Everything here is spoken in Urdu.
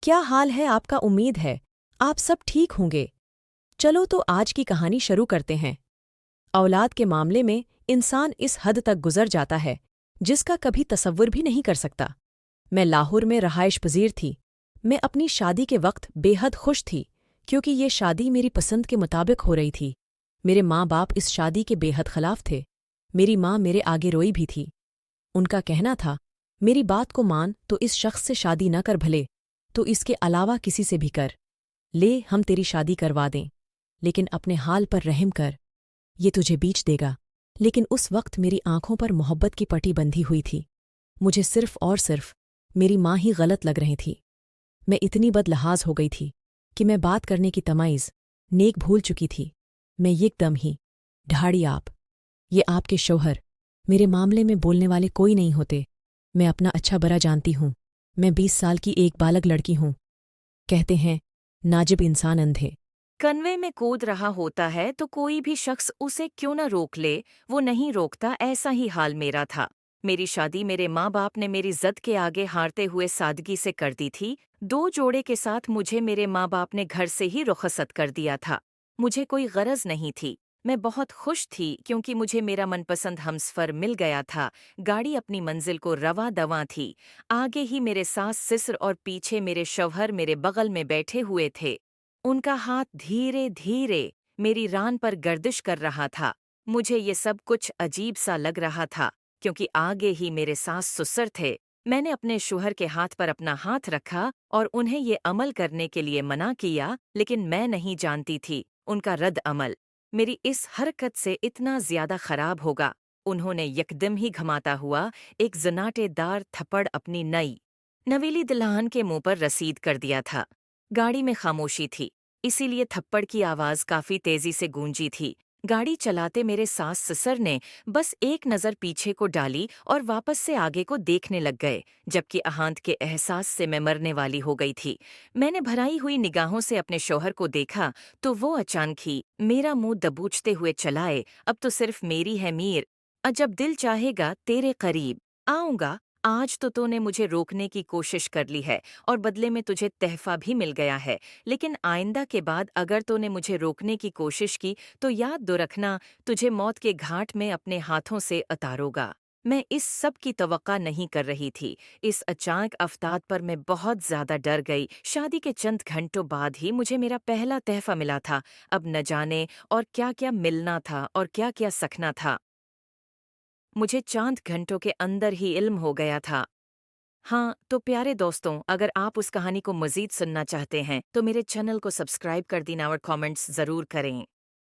کیا حال ہے آپ کا؟ امید ہے آپ سب ٹھیک ہوں گے۔ چلو تو آج کی کہانی شروع کرتے ہیں۔ اولاد کے معاملے میں انسان اس حد تک گزر جاتا ہے جس کا کبھی تصور بھی نہیں کر سکتا۔ میں لاہور میں رہائش پذیر تھی۔ میں اپنی شادی کے وقت بے حد خوش تھی کیونکہ یہ شادی میری پسند کے مطابق ہو رہی تھی۔ میرے ماں باپ اس شادی کے بے حد خلاف تھے۔ میری ماں میرے آگے روئی بھی تھی۔ ان کا کہنا تھا، میری بات کو مان تو اس شخص سے شادی نہ کر بھلے تو اس کے علاوہ کسی سے بھی کر لے، ہم تیری شادی کروا دیں، لیکن اپنے حال پر رحم کر، یہ تجھے بیچ دے گا۔ لیکن اس وقت میری آنکھوں پر محبت کی پٹی بندھی ہوئی تھی۔ مجھے صرف اور صرف میری ماں ہی غلط لگ رہی تھی۔ میں اتنی بد لحاظ ہو گئی تھی کہ میں بات کرنے کی تمیز نیک بھول چکی تھی۔ میں یک دم ہی ڈھاڑی آپ، یہ آپ کے شوہر میرے معاملے میں بولنے والے کوئی نہیں ہوتے۔ میں اپنا اچھا برا جانتی ہوں۔ میں 20 سال کی ایک بالغ لڑکی ہوں۔ کہتے ہیں ناجب انسان اندھے کنوے میں کود رہا ہوتا ہے تو کوئی بھی شخص اسے کیوں نہ روک لے، وہ نہیں روکتا۔ ایسا ہی حال میرا تھا۔ میری شادی میرے ماں باپ نے میری ضد کے آگے ہارتے ہوئے سادگی سے کر دی تھی۔ 2 جوڑے کے ساتھ مجھے میرے ماں باپ نے گھر سے ہی رخصت کر دیا تھا۔ مجھے کوئی غرض نہیں تھی۔ میں بہت خوش تھی کیونکہ مجھے میرا من پسند ہمسفر مل گیا تھا۔ گاڑی اپنی منزل کو رواں دواں تھی۔ آگے ہی میرے ساس سسر اور پیچھے میرے شوہر میرے بغل میں بیٹھے ہوئے تھے۔ ان کا ہاتھ دھیرے دھیرے میری ران پر گردش کر رہا تھا۔ مجھے یہ سب کچھ عجیب سا لگ رہا تھا کیونکہ آگے ہی میرے ساس سسر تھے۔ میں نے اپنے شوہر کے ہاتھ پر اپنا ہاتھ رکھا اور انہیں یہ عمل کرنے کے لیے منع کیا، لیکن میں نہیں جانتی تھی ان کا رد عمل میری اس حرکت سے اتنا زیادہ خراب ہوگا۔ انہوں نے یکدم ہی گھماتا ہوا ایک زناٹے دار تھپڑ اپنی نئی نویلی دلہن کے منہ پر رسید کر دیا تھا۔ گاڑی میں خاموشی تھی، اسی لیے تھپڑ کی آواز کافی تیزی سے گونجی تھی۔ گاڑی چلاتے میرے ساس سسر نے بس ایک نظر پیچھے کو ڈالی اور واپس سے آگے کو دیکھنے لگ گئے، جبکہ اہانت کے احساس سے میں مرنے والی ہو گئی تھی۔ میں نے بھرائی ہوئی نگاہوں سے اپنے شوہر کو دیکھا تو وہ اچانک ہی میرا منہ دبوچتے ہوئے چلائے، اب تو صرف میری ہے میر، جب دل چاہے گا تیرے قریب آؤں گا۔ آج تو نے مجھے روکنے کی کوشش کر لی ہے اور بدلے میں تجھے تحفہ بھی مل گیا ہے، لیکن آئندہ کے بعد اگر تو نے مجھے روکنے کی کوشش کی تو یاد دو رکھنا، تجھے موت کے گھاٹ میں اپنے ہاتھوں سے اتاروں گا۔ میں اس سب کی توقع نہیں کر رہی تھی۔ اس اچانک افتاد پر میں بہت زیادہ ڈر گئی۔ شادی کے چند گھنٹوں بعد ہی مجھے میرا پہلا تحفہ ملا تھا۔ اب نہ جانے اور کیا کیا ملنا تھا اور کیا کیا سکھنا تھا۔ مجھے چاند گھنٹوں کے اندر ہی علم ہو گیا تھا۔ ہاں تو پیارے دوستوں، اگر آپ اس کہانی کو مزید سننا چاہتے ہیں تو میرے چینل کو سبسکرائب کر دینا اور کامنٹس ضرور کریں۔